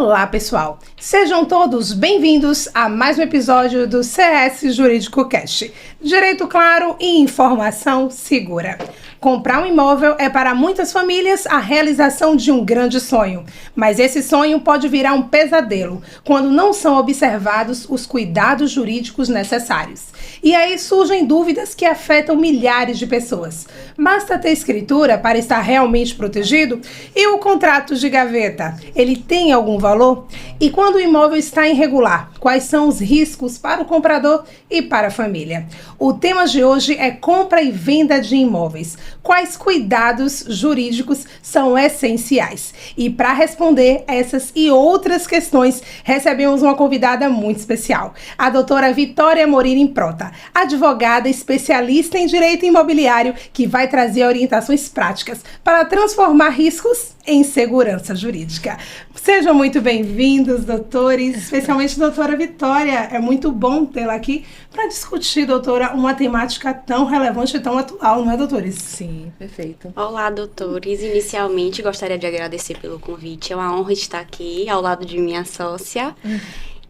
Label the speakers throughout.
Speaker 1: Olá, pessoal! Sejam todos bem-vindos a mais um episódio do CS Jurídico Cast. Direito claro e informação segura. Comprar um imóvel é para muitas famílias a realização de um grande sonho, mas esse sonho pode virar um pesadelo quando não são observados os cuidados jurídicos necessários. E aí surgem dúvidas que afetam milhares de pessoas. Basta ter escritura para estar realmente protegido? E o contrato de gaveta, ele tem algum valor? E quando o imóvel está irregular, quais são os riscos para o comprador e para a família? O tema de hoje é compra e venda de imóveis. Quais cuidados jurídicos são essenciais? E para responder essas e outras questões, recebemos uma convidada muito especial, a doutora Vitória Morim Prota, advogada especialista em direito imobiliário, que vai trazer orientações práticas para transformar riscos em segurança jurídica. Sejam muito bem-vindos, doutores, especialmente doutora Vitória. É muito bom tê-la aqui para discutir, doutora, uma temática tão relevante e tão atual, não é, doutores?
Speaker 2: Sim, perfeito.
Speaker 3: Olá, doutores. Inicialmente, gostaria de agradecer pelo convite. É uma honra estar aqui ao lado de minha sócia.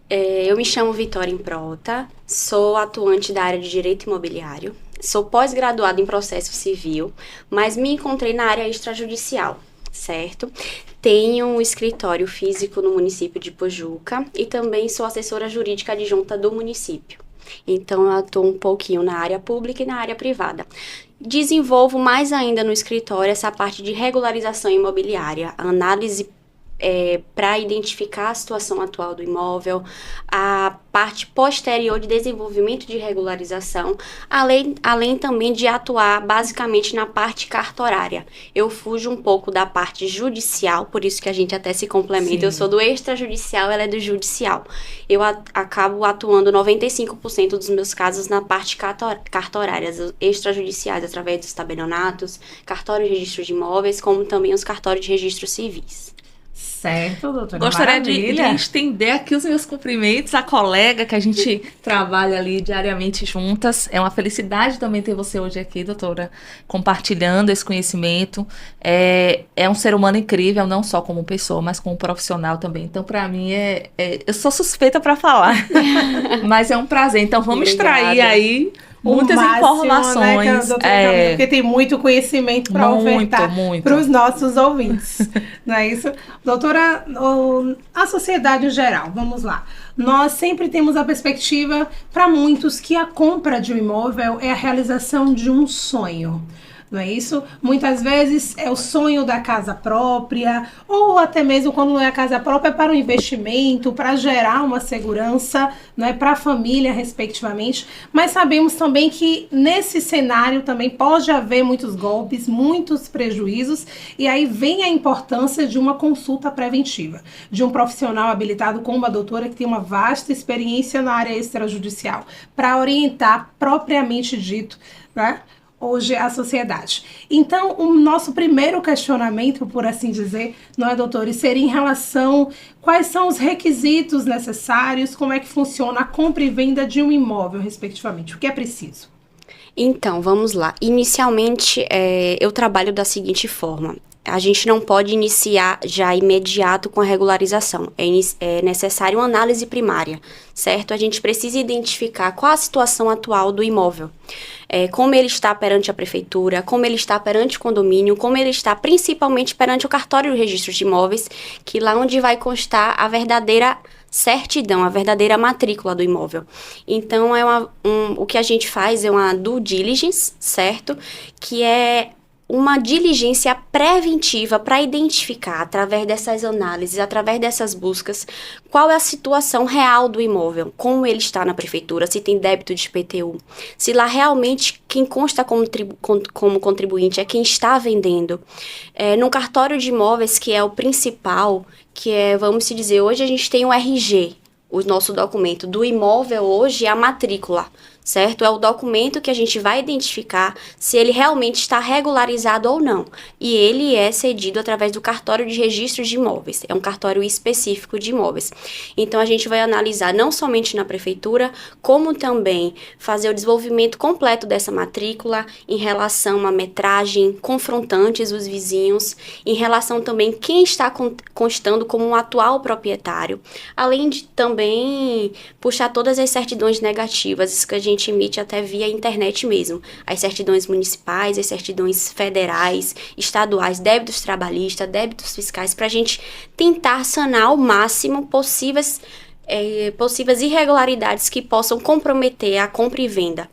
Speaker 3: Eu me chamo Vitória Prota, sou atuante da área de direito imobiliário, sou pós-graduada em processo civil, mas me encontrei na área extrajudicial, certo? Tenho um escritório físico no município de Pojuca e também sou assessora jurídica adjunta do município. Então, eu atuo um pouquinho na área pública e na área privada. Desenvolvo mais ainda no escritório essa parte de regularização imobiliária, análise para identificar a situação atual do imóvel, a parte posterior de desenvolvimento de regularização, além também de atuar basicamente na parte cartorária. Eu fujo um pouco da parte judicial, por isso que a gente até se complementa. Sim. Eu sou do extrajudicial, ela é do judicial. Eu acabo atuando 95% dos meus casos na parte cartorária, extrajudiciais, através dos tabelionatos, cartório de registro de imóveis, como também os cartórios de registro civis.
Speaker 1: Certo, doutora.
Speaker 2: Gostaria de estender aqui os meus cumprimentos à colega que a gente trabalha ali diariamente juntas. É uma felicidade também ter você hoje aqui, doutora, compartilhando esse conhecimento. É um ser humano incrível, não só como pessoa, mas como profissional também. Então, para mim, eu sou suspeita para falar, mas é um prazer. Então, vamos extrair aí muitas informações,
Speaker 1: né, porque tem muito conhecimento para ofertar para os nossos ouvintes, não é isso? Doutora, a sociedade em geral, vamos lá, nós sempre temos a perspectiva, para muitos, que a compra de um imóvel é a realização de um sonho. Não é isso? Muitas vezes é o sonho da casa própria, ou até mesmo quando não é a casa própria, é para um investimento, para gerar uma segurança, não é, para a família, respectivamente. Mas sabemos também que nesse cenário também pode haver muitos golpes, muitos prejuízos, e aí vem a importância de uma consulta preventiva, de um profissional habilitado como a doutora, que tem uma vasta experiência na área extrajudicial, para orientar propriamente dito, né, hoje a sociedade. Então, o nosso primeiro questionamento, por assim dizer, não é, doutores, seria em relação quais são os requisitos necessários, como é que funciona a compra e venda de um imóvel, respectivamente, o que é preciso?
Speaker 3: Então, vamos lá. Inicialmente, eu trabalho da seguinte forma. A gente não pode iniciar já imediato com a regularização. É necessário uma análise primária, certo? A gente precisa identificar qual a situação atual do imóvel. Como ele está perante a prefeitura, como ele está perante o condomínio, como ele está principalmente perante o cartório de registro de imóveis, que lá onde vai constar a verdadeira certidão, a verdadeira matrícula do imóvel. Então, o que a gente faz é uma due diligence, certo? Que é uma diligência preventiva para identificar, através dessas análises, através dessas buscas, qual é a situação real do imóvel, como ele está na prefeitura, se tem débito de IPTU, se lá realmente quem consta como contribuinte é quem está vendendo. No cartório de imóveis, que é o principal, que é, vamos se dizer, hoje a gente tem o RG, o nosso documento do imóvel hoje é a matrícula, certo? É o documento que a gente vai identificar se ele realmente está regularizado ou não. E ele é cedido através do cartório de registros de imóveis. É um cartório específico de imóveis. Então, a gente vai analisar não somente na prefeitura, como também fazer o desenvolvimento completo dessa matrícula em relação à metragem, confrontantes os vizinhos, em relação também quem está constando como um atual proprietário, além de também puxar todas as certidões negativas, isso que a gente emite até via internet mesmo, as certidões municipais, as certidões federais, estaduais, débitos trabalhistas, débitos fiscais, para a gente tentar sanar ao máximo possíveis irregularidades que possam comprometer a compra e venda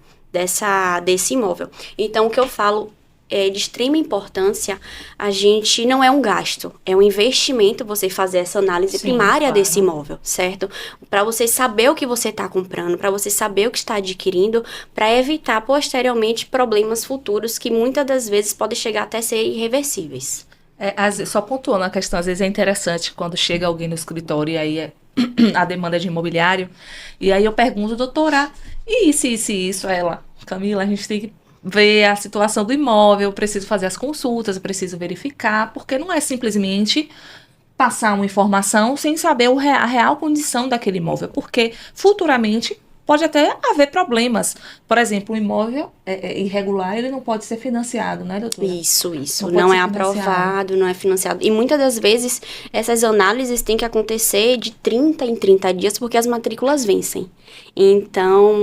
Speaker 3: desse imóvel. Então, o que eu falo é de extrema importância, a gente não é um gasto, é um investimento você fazer essa análise primária desse imóvel, certo? Para você saber o que você está comprando, para você saber o que está adquirindo, para evitar posteriormente problemas futuros que muitas das vezes podem chegar até ser irreversíveis.
Speaker 2: Só pontuando a questão, às vezes é interessante quando chega alguém no escritório e aí a demanda de imobiliário, e aí eu pergunto, doutora, e isso? Ela, Camila, a gente tem que ver a situação do imóvel, eu preciso fazer as consultas, eu preciso verificar, porque não é simplesmente passar uma informação sem saber a real condição daquele imóvel, porque futuramente pode até haver problemas. Por exemplo, um imóvel irregular, ele não pode ser financiado, né, doutora?
Speaker 3: Isso. Não é aprovado, não é financiado. E muitas das vezes, essas análises têm que acontecer de 30 em 30 dias, porque as matrículas vencem. Então,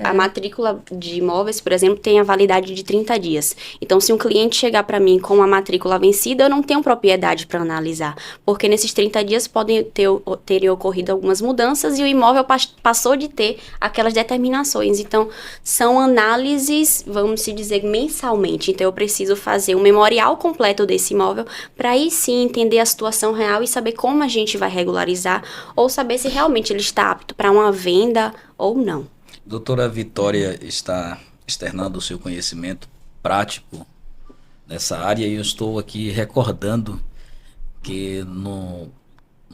Speaker 3: a matrícula de imóveis, por exemplo, tem a validade de 30 dias. Então, se um cliente chegar para mim com a matrícula vencida, eu não tenho propriedade para analisar, porque nesses 30 dias terem ocorrido algumas mudanças e o imóvel passou de ter aquelas determinações. Então, são análises, vamos se dizer, mensalmente. Então, eu preciso fazer um memorial completo desse imóvel para aí sim entender a situação real e saber como a gente vai regularizar ou saber se realmente ele está apto para uma venda ou não.
Speaker 4: Doutora Vitória está externando o seu conhecimento prático nessa área e eu estou aqui recordando que no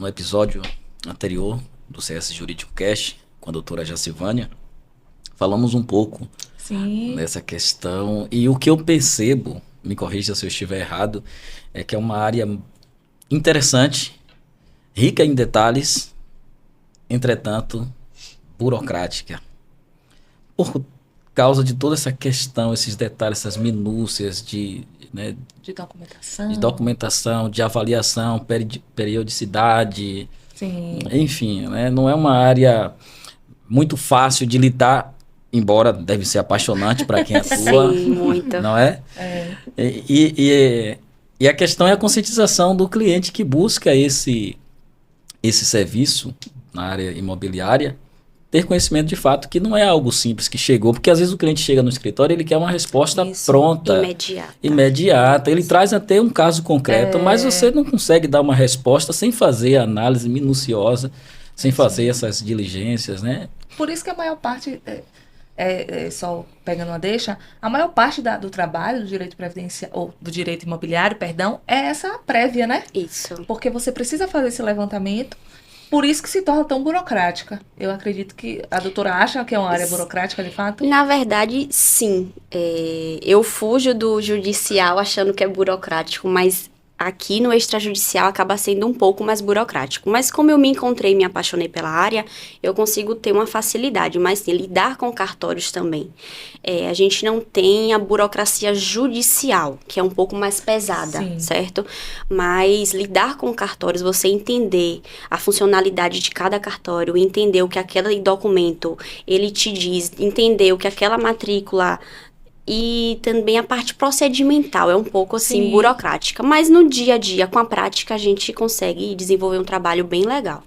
Speaker 4: episódio anterior do CS Jurídico Cast, com a doutora Jacivânia, falamos um pouco dessa questão e o que eu percebo, me corrija se eu estiver errado, é que é uma área interessante, rica em detalhes, entretanto burocrática, por causa de toda essa questão, esses detalhes, essas minúcias de documentação, de avaliação, periodicidade, enfim, né? Não é uma área muito fácil de lidar, embora deve ser apaixonante para quem atua.
Speaker 3: Sim, muito.
Speaker 4: Não é? E a questão é a conscientização do cliente que busca esse serviço na área imobiliária, ter conhecimento de fato que não é algo simples que chegou, porque às vezes o cliente chega no escritório e ele quer uma resposta pronta, imediata. Ele traz até um caso concreto, mas você não consegue dar uma resposta sem fazer a análise minuciosa, sem fazer essas diligências, né?
Speaker 2: Por isso que a maior parte, só pegando uma deixa, a maior parte do trabalho do direito previdenciário, ou do direito imobiliário, é essa prévia, né?
Speaker 3: Isso.
Speaker 2: Porque você precisa fazer esse levantamento. Por isso que se torna tão burocrática. Eu acredito que a doutora acha que é uma área burocrática, de fato?
Speaker 3: Na verdade, sim. Eu fujo do judicial achando que é burocrático, mas aqui no extrajudicial acaba sendo um pouco mais burocrático. Mas como eu me encontrei e me apaixonei pela área, eu consigo ter uma facilidade. Mas sim, lidar com cartórios também. A gente não tem a burocracia judicial, que é um pouco mais pesada, certo? Mas lidar com cartórios, você entender a funcionalidade de cada cartório, entender o que aquele documento ele te diz, entender o que aquela matrícula e também a parte procedimental é um pouco assim burocrática, mas no dia a dia, com a prática, a gente consegue desenvolver um trabalho bem legal.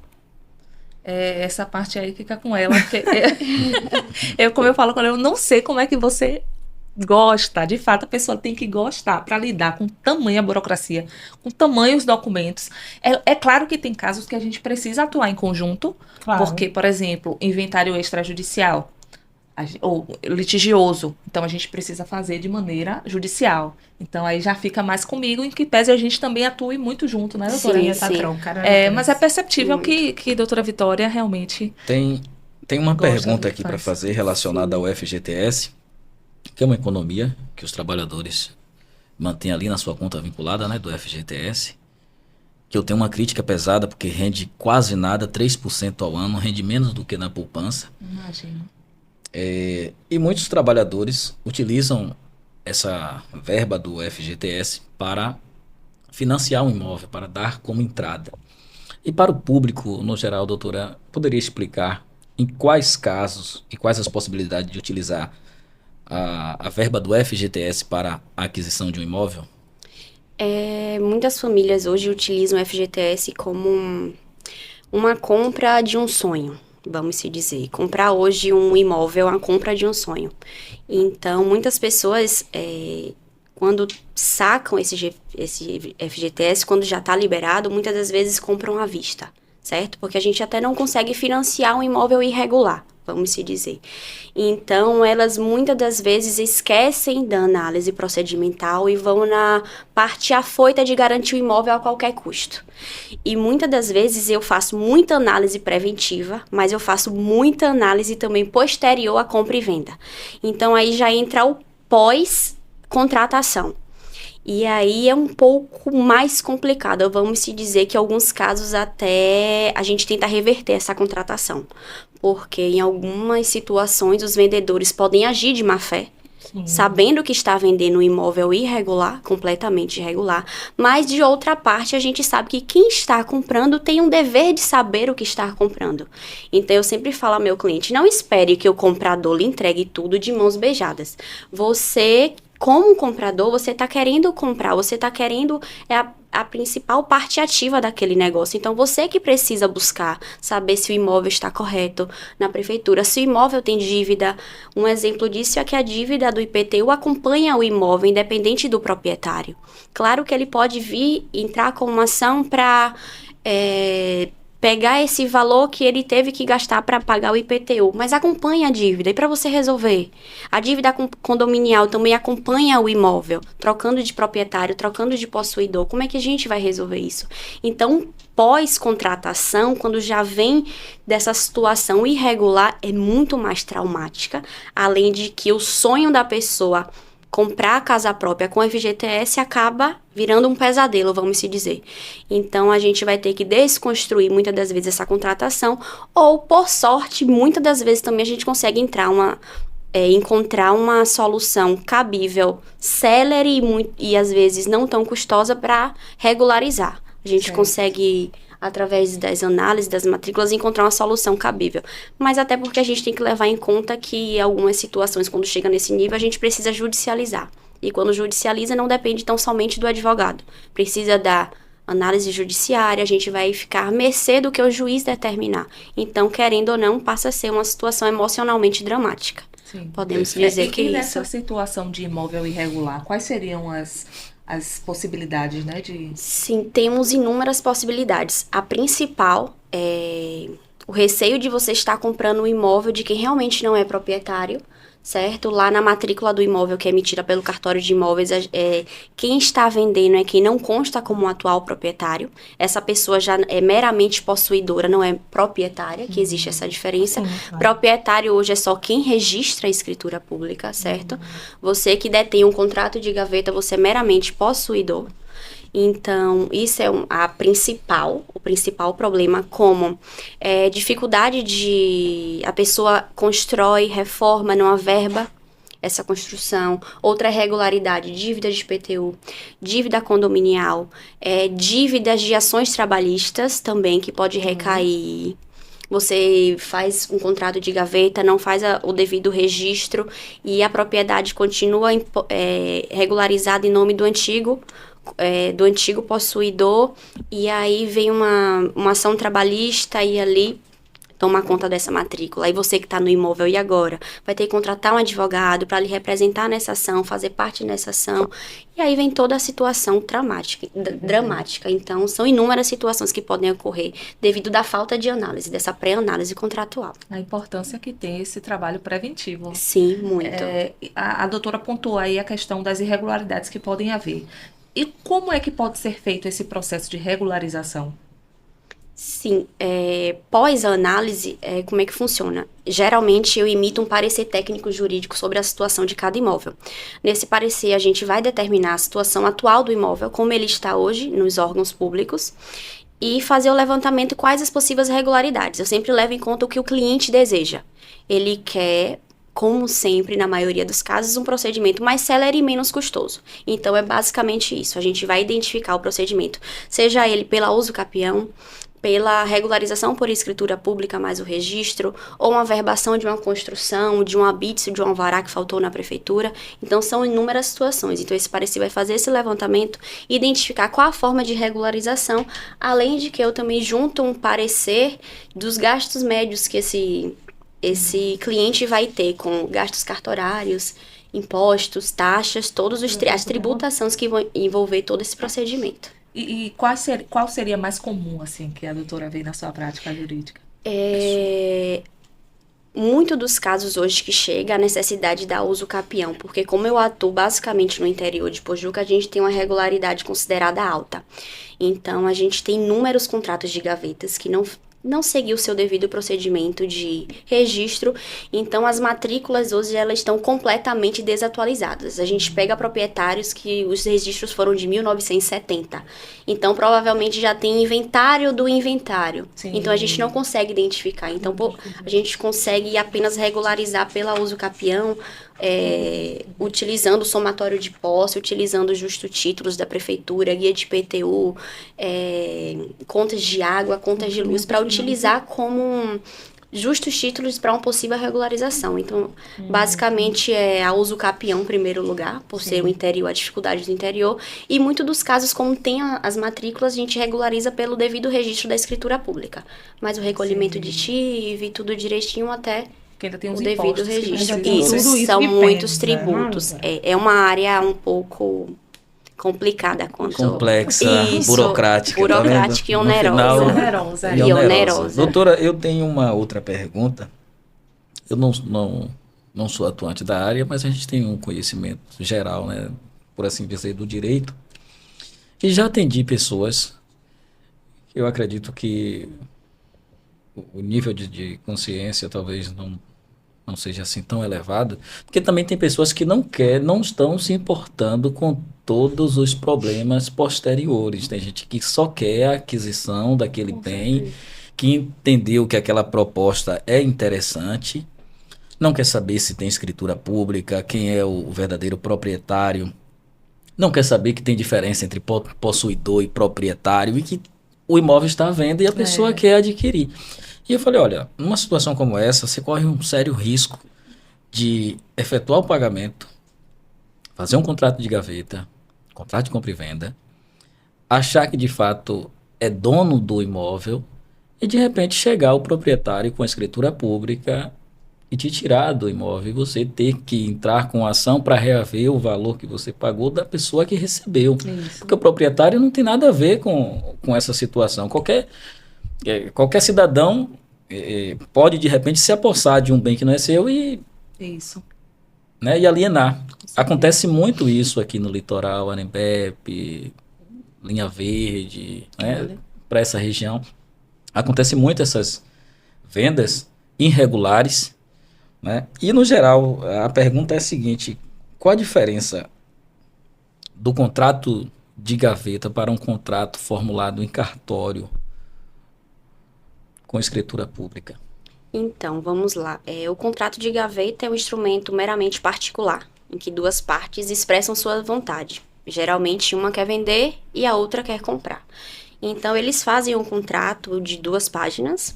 Speaker 2: Essa parte aí fica com ela, porque como eu falo com ela, eu não sei como é que você gosta. De fato, a pessoa tem que gostar para lidar com tamanha burocracia, com tamanhos documentos. É claro que tem casos que a gente precisa atuar em conjunto, porque, por exemplo, inventário extrajudicial ou litigioso, então a gente precisa fazer de maneira judicial. Então aí já fica mais comigo, em que pese a gente também atue muito junto, né, doutora?
Speaker 3: Sim.
Speaker 2: Mas é perceptível que a doutora Vitória realmente...
Speaker 4: Tem uma
Speaker 2: Gosta
Speaker 4: pergunta
Speaker 2: do que
Speaker 4: aqui para
Speaker 2: faz.
Speaker 4: fazer relacionada ao FGTS, que é uma economia que os trabalhadores mantêm ali na sua conta vinculada, né, do FGTS, que eu tenho uma crítica pesada porque rende quase nada, 3% ao ano, rende menos do que na poupança.
Speaker 2: Imagino.
Speaker 4: E muitos trabalhadores utilizam essa verba do FGTS para financiar um imóvel, para dar como entrada. E para o público, no geral, doutora, poderia explicar em quais casos e quais as possibilidades de utilizar a verba do FGTS para a aquisição de um imóvel?
Speaker 3: Muitas famílias hoje utilizam o FGTS como uma compra de um sonho, vamos se dizer. Comprar hoje um imóvel é uma compra de um sonho. Então, muitas pessoas, quando sacam esse FGTS, quando já está liberado, muitas das vezes compram à vista, certo? Porque a gente até não consegue financiar um imóvel irregular, vamos se dizer. Então, elas muitas das vezes esquecem da análise procedimental e vão na parte afoita de garantir o imóvel a qualquer custo. E muitas das vezes eu faço muita análise preventiva, mas eu faço muita análise também posterior à compra e venda. Então, aí já entra o pós-contratação. E aí é um pouco mais complicado. Vamos se dizer que em alguns casos até a gente tenta reverter essa contratação. Porque em algumas situações os vendedores podem agir de má fé, sabendo que está vendendo um imóvel irregular, completamente irregular, mas de outra parte a gente sabe que quem está comprando tem um dever de saber o que está comprando. Então eu sempre falo ao meu cliente, não espere que o comprador lhe entregue tudo de mãos beijadas. Você, como comprador, você está querendo comprar, você está querendo a principal parte ativa daquele negócio. Então, você que precisa buscar saber se o imóvel está correto na prefeitura, se o imóvel tem dívida. Um exemplo disso é que a dívida do IPTU acompanha o imóvel, independente do proprietário. Claro que ele pode vir entrar com uma ação para pegar esse valor que ele teve que gastar para pagar o IPTU, mas acompanha a dívida. E para você resolver, a dívida condominial também acompanha o imóvel, trocando de proprietário, trocando de possuidor. Como é que a gente vai resolver isso? Então, pós-contratação, quando já vem dessa situação irregular, é muito mais traumática, além de que o sonho da pessoa comprar a casa própria com FGTS acaba virando um pesadelo, vamos se dizer. Então, a gente vai ter que desconstruir muitas das vezes essa contratação, ou, por sorte, muitas das vezes também a gente consegue encontrar uma solução cabível, célere e às vezes não tão custosa para regularizar. A gente consegue, através das análises, das matrículas, encontrar uma solução cabível. Mas até porque a gente tem que levar em conta que algumas situações, quando chega nesse nível, a gente precisa judicializar. E quando judicializa, não depende tão somente do advogado. Precisa da análise judiciária, a gente vai ficar à mercê do que o juiz determinar. Então, querendo ou não, passa a ser uma situação emocionalmente dramática.
Speaker 2: Sim.
Speaker 3: Podemos dizer que
Speaker 2: e
Speaker 3: isso.
Speaker 2: nessa situação de imóvel irregular, quais seriam as possibilidades, né,
Speaker 3: Sim, temos inúmeras possibilidades. A principal é o receio de você estar comprando um imóvel de quem realmente não é proprietário, certo? Lá na matrícula do imóvel que é emitida pelo cartório de imóveis, quem está vendendo é quem não consta como atual proprietário. Essa pessoa já é meramente possuidora, não é proprietária, que existe essa diferença.
Speaker 2: Sim, claro.
Speaker 3: Proprietário hoje é só quem registra a escritura pública, certo? Você que detém um contrato de gaveta, você é meramente possuidor. Então, isso é o principal problema, como dificuldade a pessoa constrói, reforma, não há verba essa construção. Outra irregularidade, dívida de IPTU, dívida condominial, dívidas de ações trabalhistas também, que pode recair. Você faz um contrato de gaveta, não faz o devido registro e a propriedade continua regularizada em nome do antigo possuidor, e aí vem uma ação trabalhista e ali toma conta dessa matrícula. Aí você que está no imóvel, e agora? Vai ter que contratar um advogado para lhe representar nessa ação, fazer parte nessa ação. E aí vem toda a situação dramática. Então, são inúmeras situações que podem ocorrer devido da falta de análise, dessa pré-análise contratual.
Speaker 2: A importância que tem esse trabalho preventivo.
Speaker 3: Sim, muito.
Speaker 2: A doutora pontuou aí a questão das irregularidades que podem haver. E como é que pode ser feito esse processo de regularização?
Speaker 3: Sim, pós-análise, como é que funciona? Geralmente eu emito um parecer técnico jurídico sobre a situação de cada imóvel. Nesse parecer, a gente vai determinar a situação atual do imóvel, como ele está hoje nos órgãos públicos, e fazer o levantamento quais as possíveis irregularidades. Eu sempre levo em conta o que o cliente deseja. Ele quer, como sempre, na maioria dos casos, um procedimento mais célere e menos custoso. Então, é basicamente isso. A gente vai identificar o procedimento, seja ele pela uso capião, pela regularização por escritura pública mais o registro, ou uma averbação de uma construção, de um habite, de um alvará que faltou na prefeitura. Então, são inúmeras situações. Então, esse parecer vai fazer esse levantamento e identificar qual a forma de regularização, além de que eu também junto um parecer dos gastos médios que esse cliente vai ter com gastos cartorários, impostos, taxas, todas as tributações que vão envolver todo esse procedimento.
Speaker 2: E qual seria mais comum, assim, que a doutora vê na sua prática jurídica?
Speaker 3: Muito dos casos hoje que chega a necessidade da uso capião, porque como eu atuo basicamente no interior de Pojuca, a gente tem uma regularidade considerada alta. Então, a gente tem inúmeros contratos de gavetas que não seguiu o seu devido procedimento de registro, então as matrículas hoje elas estão completamente desatualizadas. A gente pega proprietários que os registros foram de 1970, então provavelmente já tem inventário do inventário. Sim. Então a gente não consegue identificar, então a gente consegue apenas regularizar pela uso capião, utilizando o somatório de posse, utilizando os justo títulos da prefeitura, guia de IPTU, contas de água, contas de luz, para utilizar como justos títulos para uma possível regularização. Então, basicamente, a uso capião em primeiro lugar, por ser o interior, a dificuldade do interior, e muito dos casos, como tem as matrículas, a gente regulariza pelo devido registro da escritura pública. Mas o recolhimento de TIV, tudo direitinho até
Speaker 2: que ainda tem os
Speaker 3: o devido registro.
Speaker 1: Isso
Speaker 3: são muitos tributos. É uma área um pouco complicada.
Speaker 4: Complexa, burocrática.
Speaker 3: Burocrática e onerosa.
Speaker 4: E onerosa. Doutora, eu tenho uma outra pergunta. Eu não sou atuante da área, mas a gente tem um conhecimento geral, né, por assim dizer, do direito. E já atendi pessoas, eu acredito que o nível de consciência talvez não seja assim tão elevado, porque também tem pessoas que não estão se importando com todos os problemas posteriores. Tem gente que só quer a aquisição daquele bem, que entendeu que aquela proposta é interessante, não quer saber se tem escritura pública, quem é o verdadeiro proprietário, não quer saber que tem diferença entre possuidor e proprietário e que o imóvel está à venda e a pessoa quer adquirir. E eu falei, olha, numa situação como essa, você corre um sério risco de efetuar o pagamento, fazer um contrato de gaveta, contrato de compra e venda, achar que de fato é dono do imóvel e de repente chegar o proprietário com a escritura pública e te tirar do imóvel e você ter que entrar com ação para reaver o valor que você pagou da pessoa que recebeu. Isso. Porque o proprietário não tem nada a ver com essa situação. Qualquer cidadão pode, de repente, se apossar de um bem que não é seu e alienar. Sim. Acontece muito isso aqui no litoral, Arembepe, Linha Verde, né, para essa região. Acontece muito essas vendas irregulares, né? E, no geral, a pergunta é a seguinte, qual a diferença do contrato de gaveta para um contrato formulado em cartório com escritura pública?
Speaker 3: Então, vamos lá. O contrato de gaveta é um instrumento meramente particular, em que duas partes expressam sua vontade. Geralmente, uma quer vender e a outra quer comprar. Então, eles fazem um contrato de 2 páginas,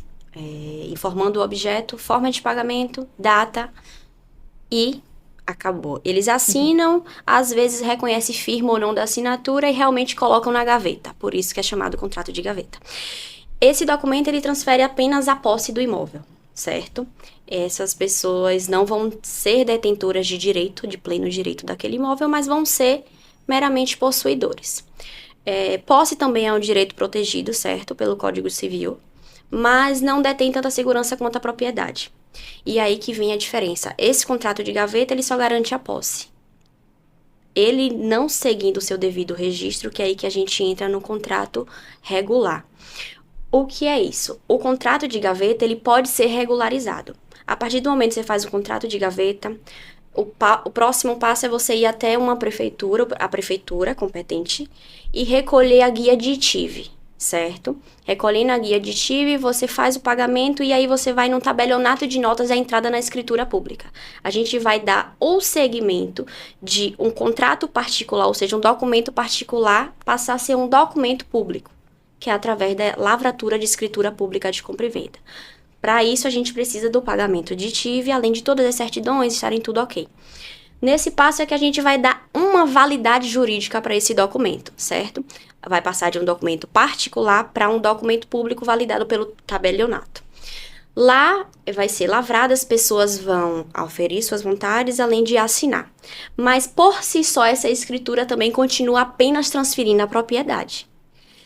Speaker 3: informando o objeto, forma de pagamento, data e acabou. Eles assinam, às vezes reconhecem firma ou não da assinatura e realmente colocam na gaveta. Por isso que é chamado contrato de gaveta. Esse documento, ele transfere apenas a posse do imóvel, certo? Essas pessoas não vão ser detentoras de direito, de pleno direito daquele imóvel, mas vão ser meramente possuidores. Posse também é um direito protegido, certo? Pelo Código Civil, mas não detém tanta segurança quanto a propriedade. E aí que vem a diferença. Esse contrato de gaveta, ele só garante a posse. Ele não seguindo o seu devido registro, que é aí que a gente entra no contrato regular. O que é isso? O contrato de gaveta, ele pode ser regularizado. A partir do momento que você faz o contrato de gaveta, o próximo passo é você ir até a prefeitura competente, e recolher a guia de ITIV, certo? Recolhendo a guia de ITIV, você faz o pagamento e aí você vai num tabelionato de notas a entrada na escritura pública. A gente vai dar o segmento de um contrato particular, ou seja, um documento particular, passar a ser um documento público, que é através da lavratura de escritura pública de compra e venda. Para isso, a gente precisa do pagamento de ITIV, além de todas as certidões estarem tudo ok. Nesse passo é que a gente vai dar uma validade jurídica para esse documento, certo? Vai passar de um documento particular para um documento público validado pelo tabelionato. Lá vai ser lavrado, as pessoas vão aferir suas vontades, além de assinar. Mas, por si só, essa escritura também continua apenas transferindo a propriedade.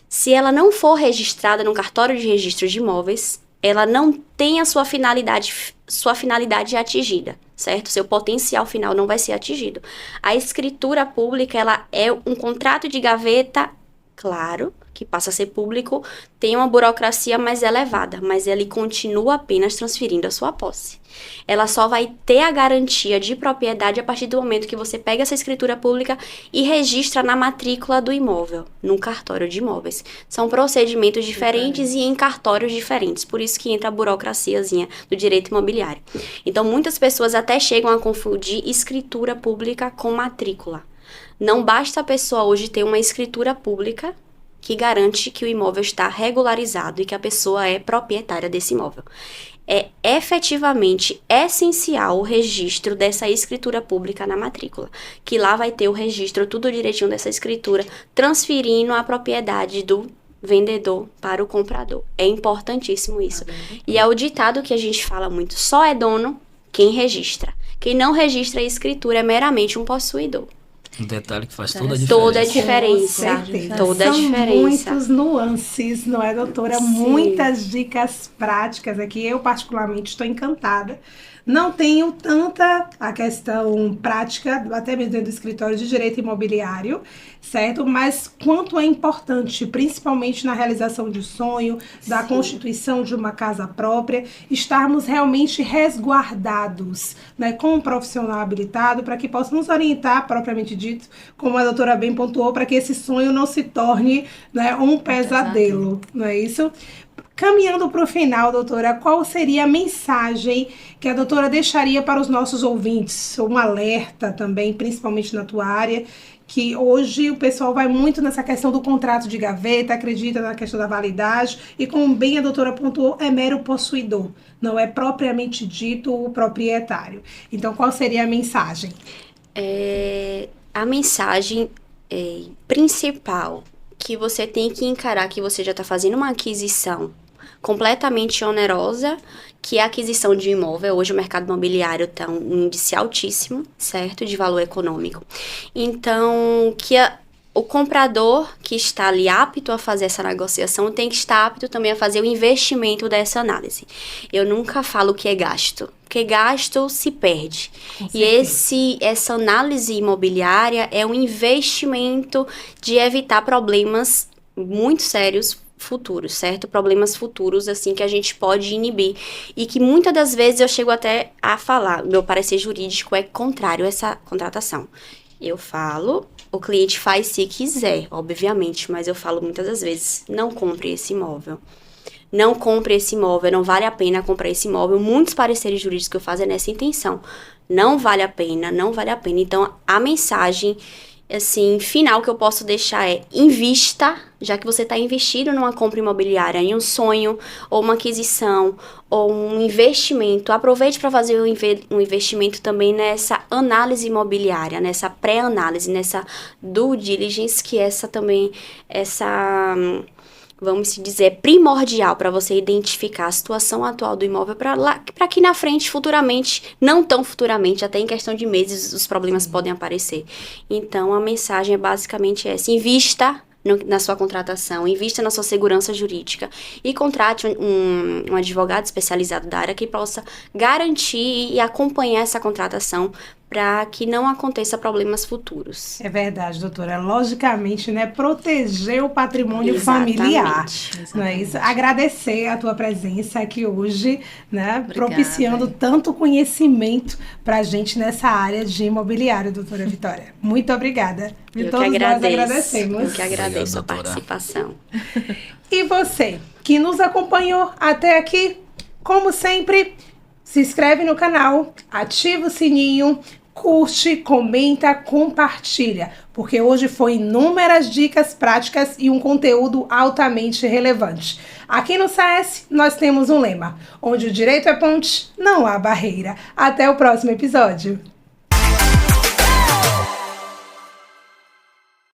Speaker 3: Se ela não for registrada no cartório de registro de imóveis, ela não tem a sua finalidade atingida, certo? Seu potencial final não vai ser atingido. A escritura pública, ela é um contrato de gaveta, claro, que passa a ser público, tem uma burocracia mais elevada, mas ele continua apenas transferindo a sua posse. Ela só vai ter a garantia de propriedade a partir do momento que você pega essa escritura pública e registra na matrícula do imóvel, num cartório de imóveis. São procedimentos diferentes e em cartórios diferentes, por isso que entra a burocraciazinha do direito imobiliário. Então, muitas pessoas até chegam a confundir escritura pública com matrícula. Não basta a pessoa hoje ter uma escritura pública que garante que o imóvel está regularizado e que a pessoa é proprietária desse imóvel. É efetivamente essencial o registro dessa escritura pública na matrícula, que lá vai ter o registro, tudo direitinho dessa escritura, transferindo a propriedade do vendedor para o comprador. É importantíssimo isso. E é o ditado que a gente fala muito, só é dono quem registra. Quem não registra a escritura é meramente um possuidor.
Speaker 4: Um detalhe que faz toda a diferença.
Speaker 3: Toda a diferença. Toda a diferença.
Speaker 1: São muitos nuances, não é, doutora?
Speaker 3: Sim.
Speaker 1: Muitas dicas práticas aqui. Eu, particularmente, estou encantada. Não tenho tanta a questão prática, até mesmo dentro do escritório de direito imobiliário, certo? Mas quanto é importante, principalmente na realização de sonho, da constituição de uma casa própria, estarmos realmente resguardados, né, com um profissional habilitado para que possa nos orientar, propriamente dito, como a doutora bem pontuou, para que esse sonho não se torne, né, um pesadelo, não é isso? Caminhando para o final, doutora, qual seria a mensagem que a doutora deixaria para os nossos ouvintes? Um alerta também, principalmente na tua área, que hoje o pessoal vai muito nessa questão do contrato de gaveta, acredita na questão da validade, e como bem a doutora pontuou, é mero possuidor, não é propriamente dito o proprietário. Então, qual seria a mensagem?
Speaker 3: A mensagem principal que você tem que encarar que você já está fazendo uma aquisição completamente onerosa, que é a aquisição de um imóvel. Hoje o mercado imobiliário está um índice altíssimo, certo? De valor econômico. Então, o comprador que está ali apto a fazer essa negociação tem que estar apto também a fazer o investimento dessa análise. Eu nunca falo que é gasto, porque gasto se perde. E essa análise imobiliária é um investimento de evitar problemas muito sérios futuros, certo? Problemas futuros, assim, que a gente pode inibir. E que muitas das vezes eu chego até a falar, meu parecer jurídico é contrário a essa contratação. Eu falo, o cliente faz se quiser, obviamente, mas eu falo muitas das vezes, não compre esse imóvel. Não compre esse imóvel, não vale a pena comprar esse imóvel. Muitos pareceres jurídicos que eu faço é nessa intenção. Não vale a pena, não vale a pena. Então, a mensagem, assim, final que eu posso deixar é: invista, já que você está investido numa compra imobiliária, em um sonho, ou uma aquisição, ou um investimento, aproveite para fazer um investimento também nessa análise imobiliária, nessa pré-análise, nessa due diligence, que vamos dizer, é primordial para você identificar a situação atual do imóvel para que na frente, futuramente, não tão futuramente, até em questão de meses, os problemas podem aparecer. Então, a mensagem é basicamente essa: invista na sua contratação, invista na sua segurança jurídica e contrate um advogado especializado da área que possa garantir e acompanhar essa contratação para que não aconteça problemas futuros.
Speaker 1: É verdade, doutora. Logicamente, né, proteger o patrimônio
Speaker 3: Exatamente.
Speaker 1: familiar.
Speaker 2: Exatamente.
Speaker 1: Não é isso? Agradecer a tua presença aqui hoje, né,
Speaker 2: Obrigada.
Speaker 1: propiciando tanto conhecimento para a gente nessa área de imobiliário, doutora Vitória. Muito obrigada. E
Speaker 3: Eu que
Speaker 1: todos nós
Speaker 3: agradeço.
Speaker 1: agradecemos.
Speaker 3: Eu que agradeço
Speaker 4: Obrigado,
Speaker 3: a
Speaker 4: doutora.
Speaker 3: participação.
Speaker 1: E você, que nos acompanhou até aqui, como sempre, se inscreve no canal, ativa o sininho, curte, comenta, compartilha, porque hoje foi inúmeras dicas práticas e um conteúdo altamente relevante. Aqui no CS nós temos um lema: onde o direito é ponte, não há barreira. Até o próximo episódio.